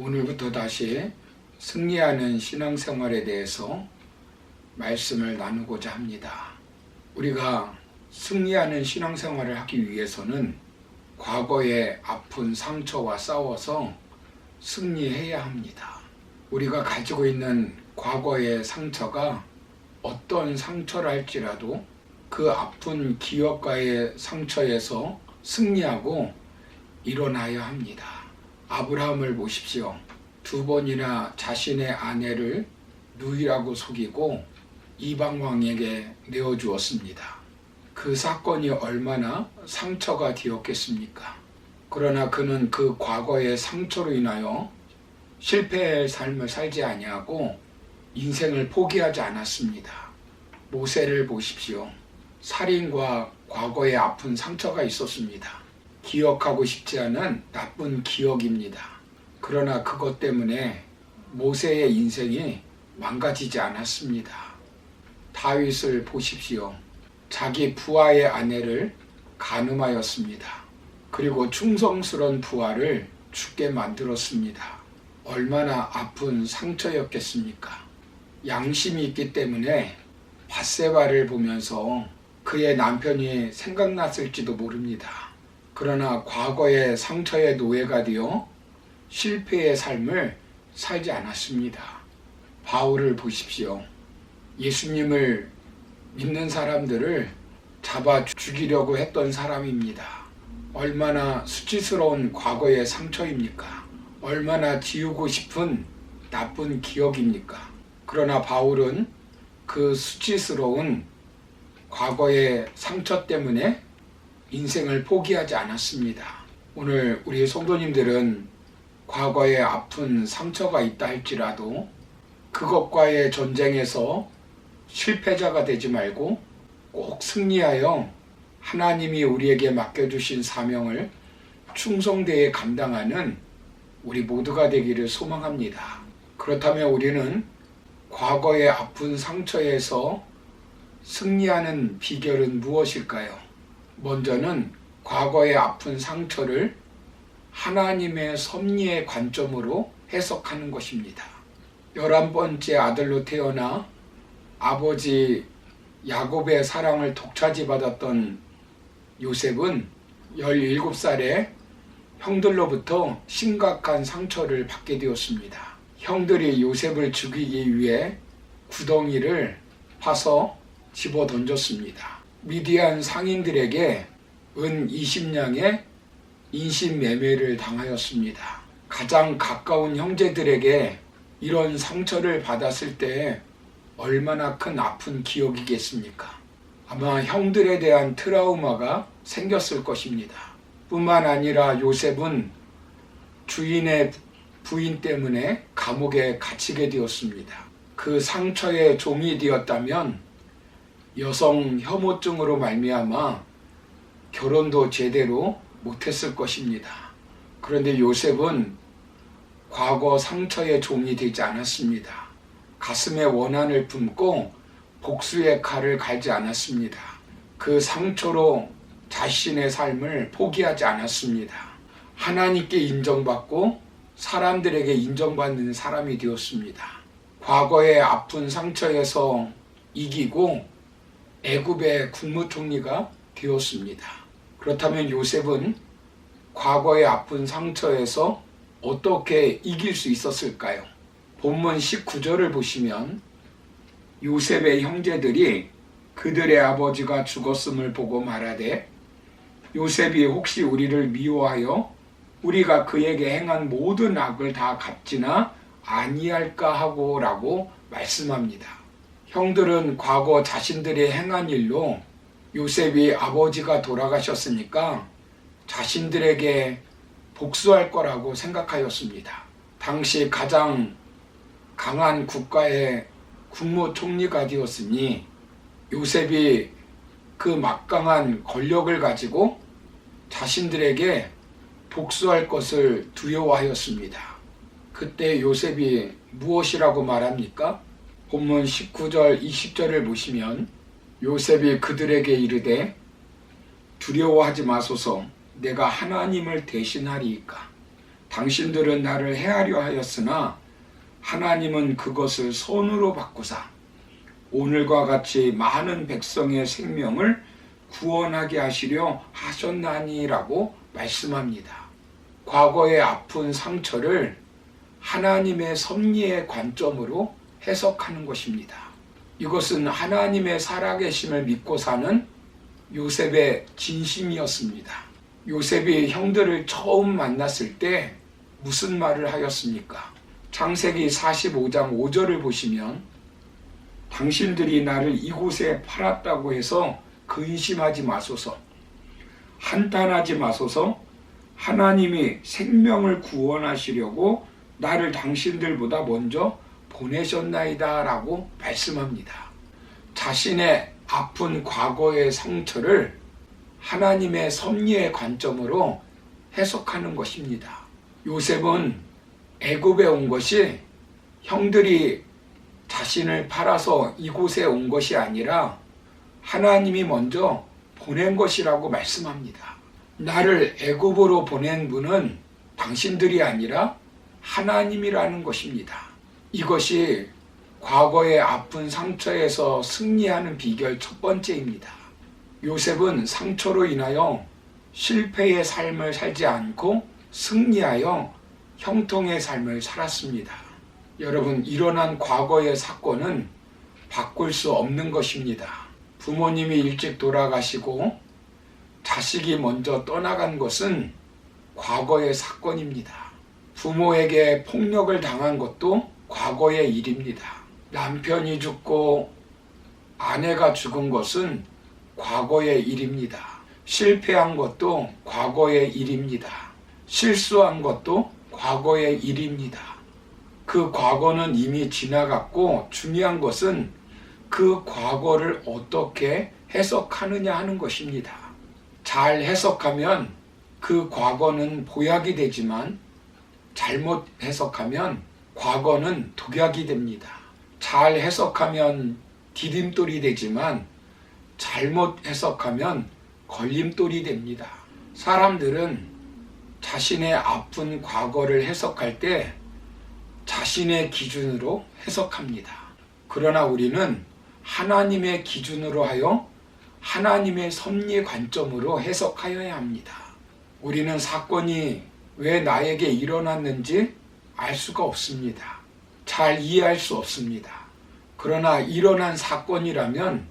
오늘부터 다시 승리하는 신앙생활에 대해서 말씀을 나누고자 합니다. 우리가 승리하는 신앙생활을 하기 위해서는 과거의 아픈 상처와 싸워서 승리해야 합니다. 우리가 가지고 있는 과거의 상처가 어떤 상처라 할지라도 그 아픈 기억과의 상처에서 승리하고 일어나야 합니다. 아브라함을 보십시오. 2번이나 자신의 아내를 누이라고 속이고 이방 왕에게 내어주었습니다. 그 사건이 얼마나 상처가 되었겠습니까? 그러나 그는 그 과거의 상처로 인하여 실패의 삶을 살지 아니하고 인생을 포기하지 않았습니다. 모세를 보십시오. 살인과 과거의 아픈 상처가 있었습니다. 기억하고 싶지 않은 나쁜 기억입니다. 그러나 그것 때문에 모세의 인생이 망가지지 않았습니다. 다윗을 보십시오. 자기 부하의 아내를 간음하였습니다. 그리고 충성스러운 부하를 죽게 만들었습니다. 얼마나 아픈 상처였겠습니까? 양심이 있기 때문에 밧세바를 보면서 그의 남편이 생각났을지도 모릅니다. 그러나 과거의 상처의 노예가 되어 실패의 삶을 살지 않았습니다. 바울을 보십시오. 예수님을 믿는 사람들을 잡아 죽이려고 했던 사람입니다. 얼마나 수치스러운 과거의 상처입니까? 얼마나 지우고 싶은 나쁜 기억입니까? 그러나 바울은 그 수치스러운 과거의 상처 때문에 인생을 포기하지 않았습니다. 오늘 우리 성도님들은 과거에 아픈 상처가 있다 할지라도 그것과의 전쟁에서 실패자가 되지 말고 꼭 승리하여 하나님이 우리에게 맡겨주신 사명을 충성되게 감당하는 우리 모두가 되기를 소망합니다. 그렇다면 우리는 과거의 아픈 상처에서 승리하는 비결은 무엇일까요? 먼저는 과거의 아픈 상처를 하나님의 섭리의 관점으로 해석하는 것입니다. 11번째 아들로 태어나 아버지 야곱의 사랑을 독차지받았던 요셉은 17살에 형들로부터 심각한 상처를 받게 되었습니다. 형들이 요셉을 죽이기 위해 구덩이를 파서 집어 던졌습니다. 미디안 상인들에게 은 20냥의 인신매매를 당하였습니다. 가장 가까운 형제들에게 이런 상처를 받았을 때 얼마나 큰 아픈 기억이겠습니까? 아마 형들에 대한 트라우마가 생겼을 것입니다. 뿐만 아니라 요셉은 주인의 부인 때문에 감옥에 갇히게 되었습니다. 그 상처의 종이 되었다면 여성 혐오증으로 말미암아 결혼도 제대로 못했을 것입니다. 그런데 요셉은 과거 상처의 종이 되지 않았습니다. 가슴에 원한을 품고 복수의 칼을 갈지 않았습니다. 그 상처로 자신의 삶을 포기하지 않았습니다. 하나님께 인정받고 사람들에게 인정받는 사람이 되었습니다. 과거의 아픈 상처에서 이기고 애굽의 국무총리가 되었습니다. 그렇다면 요셉은 과거의 아픈 상처에서 어떻게 이길 수 있었을까요? 본문 19절을 보시면 요셉의 형제들이 그들의 아버지가 죽었음을 보고 말하되 요셉이 혹시 우리를 미워하여 우리가 그에게 행한 모든 악을 다 갚지나 아니할까 하고 라고 말씀합니다. 형들은 과거 자신들이 행한 일로 요셉이 아버지가 돌아가셨으니까 자신들에게 복수할 거라고 생각하였습니다. 당시 가장 강한 국가의 국무총리가 되었으니 요셉이 그 막강한 권력을 가지고 자신들에게 복수할 것을 두려워하였습니다. 그때 요셉이 무엇이라고 말합니까? 본문 19절, 20절을 보시면 요셉이 그들에게 이르되 두려워하지 마소서 내가 하나님을 대신하리이까 당신들은 나를 해하려 하였으나 하나님은 그것을 손으로 바꾸사 오늘과 같이 많은 백성의 생명을 구원하게 하시려 하셨나니라고 말씀합니다. 과거의 아픈 상처를 하나님의 섭리의 관점으로 해석하는 것입니다. 이것은 하나님의 살아계심을 믿고 사는 요셉의 진심이었습니다. 요셉이 형들을 처음 만났을 때 무슨 말을 하였습니까? 창세기 45장 5절을 보시면 당신들이 나를 이곳에 팔았다고 해서 근심하지 마소서, 한탄하지 마소서. 하나님이 생명을 구원하시려고 나를 당신들보다 먼저 보내셨나이다 라고 말씀합니다. 자신의 아픈 과거의 상처를 하나님의 섭리의 관점으로 해석하는 것입니다. 요셉은 애굽에 온 것이 형들이 자신을 팔아서 이곳에 온 것이 아니라 하나님이 먼저 보낸 것이라고 말씀합니다. 나를 애굽으로 보낸 분은 당신들이 아니라 하나님이라는 것입니다. 이것이 과거의 아픈 상처에서 승리하는 비결 첫 번째입니다. 요셉은 상처로 인하여 실패의 삶을 살지 않고 승리하여 형통의 삶을 살았습니다. 여러분, 일어난 과거의 사건은 바꿀 수 없는 것입니다. 부모님이 일찍 돌아가시고 자식이 먼저 떠나간 것은 과거의 사건입니다. 부모에게 폭력을 당한 것도 과거의 일입니다. 남편이 죽고 아내가 죽은 것은 과거의 일입니다. 실패한 것도 과거의 일입니다. 실수한 것도 과거의 일입니다. 그 과거는 이미 지나갔고 중요한 것은 그 과거를 어떻게 해석하느냐 하는 것입니다. 잘 해석하면 그 과거는 보약이 되지만 잘못 해석하면 과거는 독약이 됩니다. 잘 해석하면 디딤돌이 되지만 잘못 해석하면 걸림돌이 됩니다. 사람들은 자신의 아픈 과거를 해석할 때 자신의 기준으로 해석합니다. 그러나 우리는 하나님의 기준으로 하여 하나님의 섭리 관점으로 해석하여야 합니다. 우리는 사건이 왜 나에게 일어났는지 알 수가 없습니다. 잘 이해할 수 없습니다. 그러나 일어난 사건이라면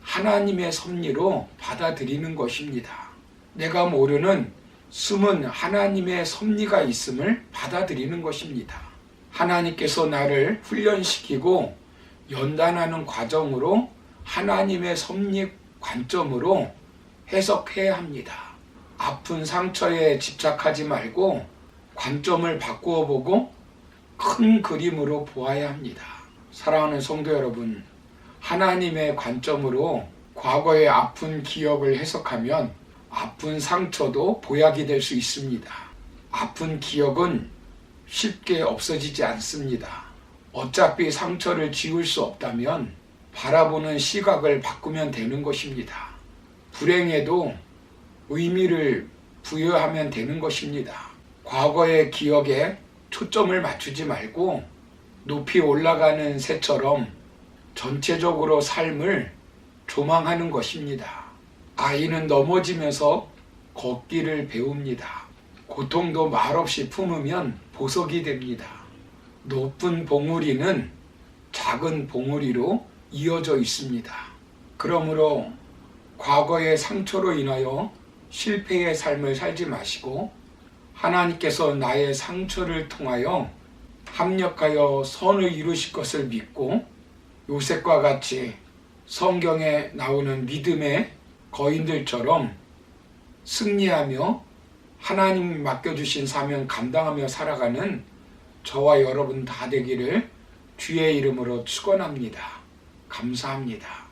하나님의 섭리로 받아들이는 것입니다. 내가 모르는 숨은 하나님의 섭리가 있음을 받아들이는 것입니다. 하나님께서 나를 훈련시키고 연단하는 과정으로 하나님의 섭리 관점으로 해석해야 합니다. 아픈 상처에 집착하지 말고 관점을 바꾸어 보고 큰 그림으로 보아야 합니다. 사랑하는 성도 여러분, 하나님의 관점으로 과거의 아픈 기억을 해석하면 아픈 상처도 보약이 될 수 있습니다. 아픈 기억은 쉽게 없어지지 않습니다. 어차피 상처를 지울 수 없다면 바라보는 시각을 바꾸면 되는 것입니다. 불행에도 의미를 부여하면 되는 것입니다. 과거의 기억에 초점을 맞추지 말고 높이 올라가는 새처럼 전체적으로 삶을 조망하는 것입니다. 아이는 넘어지면서 걷기를 배웁니다. 고통도 말없이 품으면 보석이 됩니다. 높은 봉우리는 작은 봉우리로 이어져 있습니다. 그러므로 과거의 상처로 인하여 실패의 삶을 살지 마시고 하나님께서 나의 상처를 통하여 합력하여 선을 이루실 것을 믿고 요셉과 같이 성경에 나오는 믿음의 거인들처럼 승리하며 하나님 맡겨주신 사명 감당하며 살아가는 저와 여러분 다 되기를 주의 이름으로 축원합니다. 감사합니다.